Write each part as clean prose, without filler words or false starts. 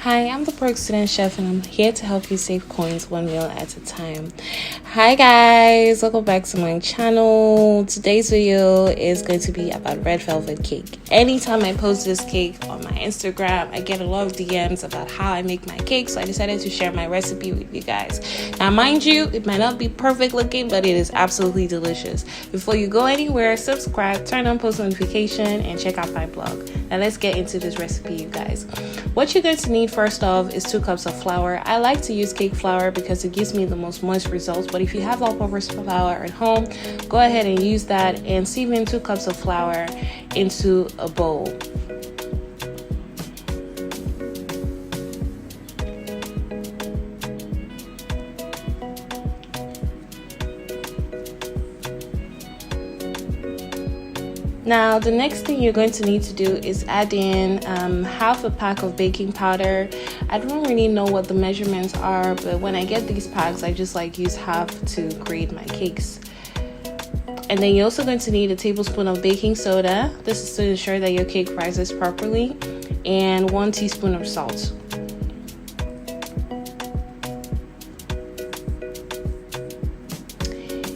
Hi, I'm the Broke Student Chef and I'm here to help you save coins one meal at a time. Hi guys, welcome back to my channel. Today's video is going to be about red velvet cake. Anytime I post this cake on my Instagram, I get a lot of DMs about how I make my cake, so I decided to share my recipe with you guys. Now mind you, it might not be perfect looking, but it is absolutely delicious. Before you go anywhere, subscribe, turn on post notification, and check out my blog. Now let's get into this recipe, you guys. What you're going to need first off is 2 cups of flour. I like to use cake flour because it gives me the most moist results, but if you have all-purpose flour at home, go ahead and use that and sieve in 2 cups of flour into a bowl. Now, the next thing you're going to need to do is add in half a pack of baking powder. I don't really know what the measurements are, but when I get these packs, I just use half to create my cakes. And then you're also going to need a tablespoon of baking soda. This is to ensure that your cake rises properly, and 1 teaspoon of salt.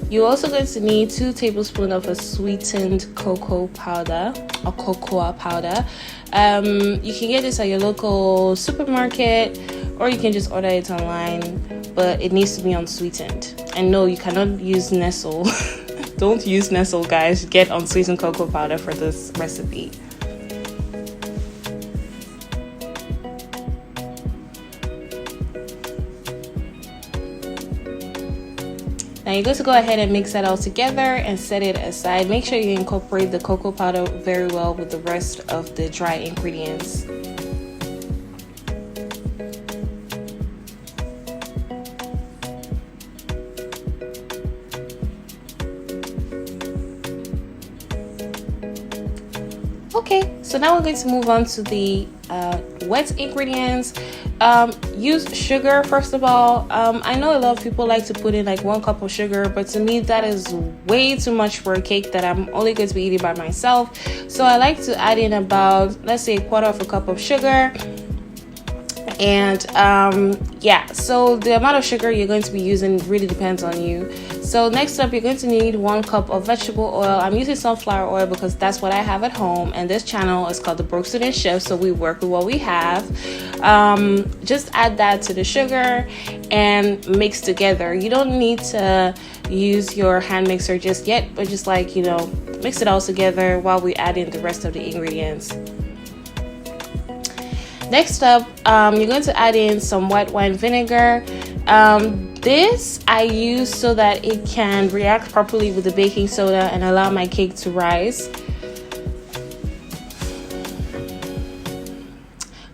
You're also going to need 2 tablespoons of a sweetened cocoa powder or cocoa powder. You can get this at your local supermarket, or you can just order it online, but it needs to be unsweetened. And no, you cannot use Nestle. Don't use Nestle, guys. Get unsweetened cocoa powder for this recipe. Now you're going to go ahead and mix that all together and set it aside. Make sure you incorporate the cocoa powder very well with the rest of the dry ingredients. Okay, so now we're going to move on to the wet ingredients. Use sugar first of all. I know a lot of people like to put in 1 cup of sugar, but to me that is way too much for a cake that I'm only going to be eating by myself. So I like to add in about, let's say, 1/4 cup of sugar. And yeah, so the amount of sugar you're going to be using really depends on you. So next up, you're going to need 1 cup of vegetable oil. I'm using sunflower oil because that's what I have at home, and this channel is called the Broke Student Chef, so we work with what we have. Just add that to the sugar and mix together. You don't need to use your hand mixer just yet, but just mix it all together while we add in the rest of the ingredients. Next up, you're going to add in some white wine vinegar. This I use so that it can react properly with the baking soda and allow my cake to rise.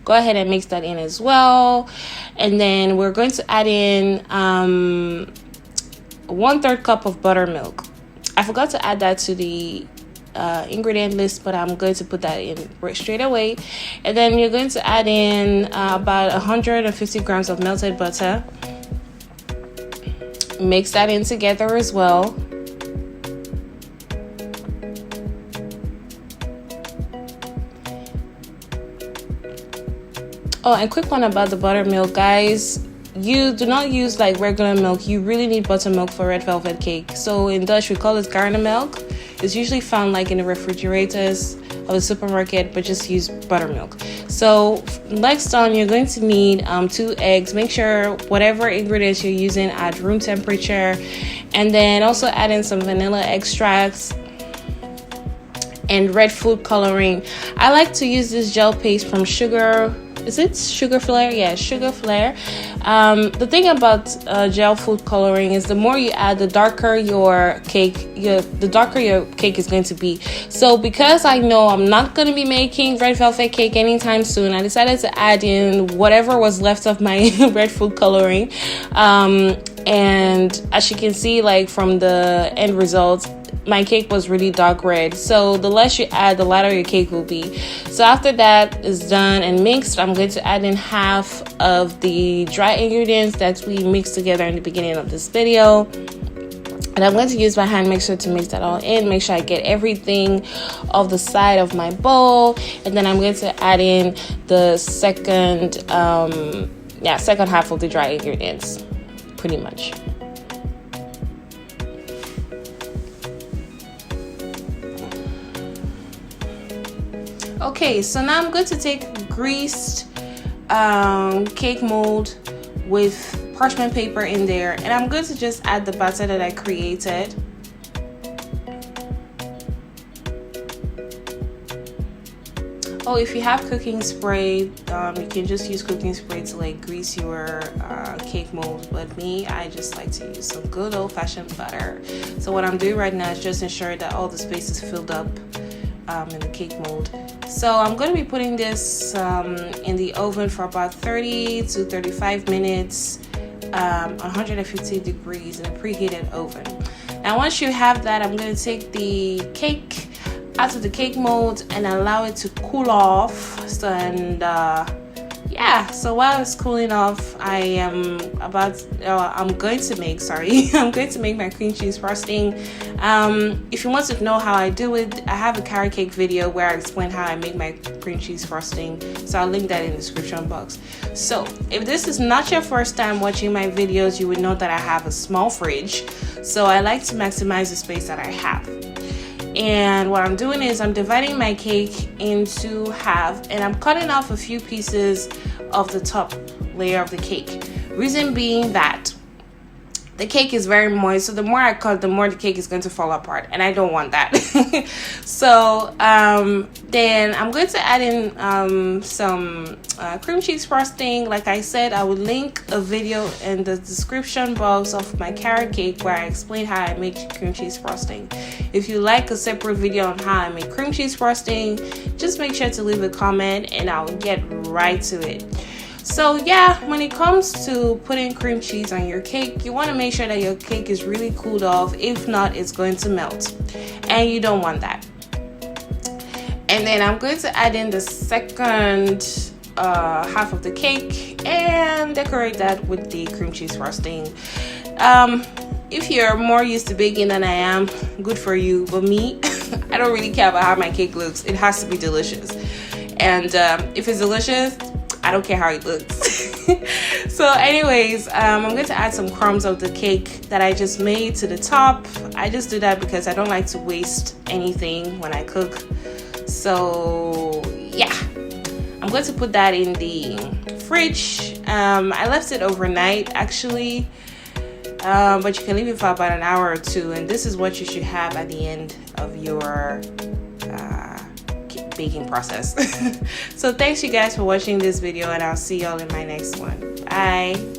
Go ahead and mix that in as well. And then we're going to add in 1/3 cup of buttermilk. I forgot to add that to the ingredient list, but I'm going to put that in straight away. And then you're going to add in about 150 grams of melted butter. Mix that in together as well. Oh, and quick one about the buttermilk, guys. You do not use regular milk. You really need buttermilk for red velvet cake. So in Dutch we call it garnelmelk. It's usually found in the refrigerators of the supermarket, but just use buttermilk. So next on, you're going to need 2 eggs. Make sure whatever ingredients you're using at room temperature, and then also add in some vanilla extracts and red food coloring. I like to use this gel paste from Sugar. Is it Sugar Flare? Yeah, Sugar Flare. The thing about gel food coloring is the more you add, the darker your cake is going to be. So because I know I'm not going to be making red velvet cake anytime soon, I decided to add in whatever was left of my red food coloring. And as you can see, from the end results, my cake was really dark red. So the less you add, the lighter your cake will be. So after that is done and mixed, I'm going to add in half of the dry ingredients that we mixed together in the beginning of this video. And I'm going to use my hand mixer to mix that all in, make sure I get everything off the side of my bowl. And then I'm going to add in the second half of the dry ingredients, pretty much. Okay, so now I'm going to take a greased cake mold with parchment paper in there, and I'm going to just add the batter that I created. Oh, if you have cooking spray, you can just use cooking spray to like grease your cake mold, but me, I just like to use some good old-fashioned butter. So what I'm doing right now is just ensure that all the space is filled up in the cake mold. So I'm going to be putting this in the oven for about 30 to 35 minutes on 150 degrees in a preheated oven. Now once you have that, I'm going to take the cake out of the cake mold and allow it to cool off. So while it's cooling off, I'm going to make my cream cheese frosting. If you want to know how I do it, I have a carrot cake video where I explain how I make my cream cheese frosting, so I'll link that in the description box. So if this is not your first time watching my videos, you would know that I have a small fridge, so I like to maximize the space that I have. And what I'm doing is I'm dividing my cake into half, and I'm cutting off a few pieces of the top layer of the cake. Reason being that the cake is very moist, so the more I cut, the more the cake is going to fall apart, and I don't want that. So then I'm going to add in some cream cheese frosting. Like I said, I would link a video in the description box of my carrot cake where I explain how I make cream cheese frosting. If you like a separate video on how I make cream cheese frosting, just make sure to leave a comment and I'll get right to it. So yeah, when it comes to putting cream cheese on your cake, you want to make sure that your cake is really cooled off. If not, it's going to melt, and you don't want that. And then I'm going to add in the second half of the cake and decorate that with the cream cheese frosting. If you're more used to baking than I am, good for you, but me, I don't really care about how my cake looks. It has to be delicious, and if it's delicious, I don't care how it looks. So anyways, I'm going to add some crumbs of the cake that I just made to the top. I just do that because I don't like to waste anything when I cook. So yeah, I'm going to put that in the fridge. I left it overnight actually, but you can leave it for about an hour or two, and this is what you should have at the end of your baking process. So thanks you guys for watching this video, and I'll see y'all in my next one. Bye.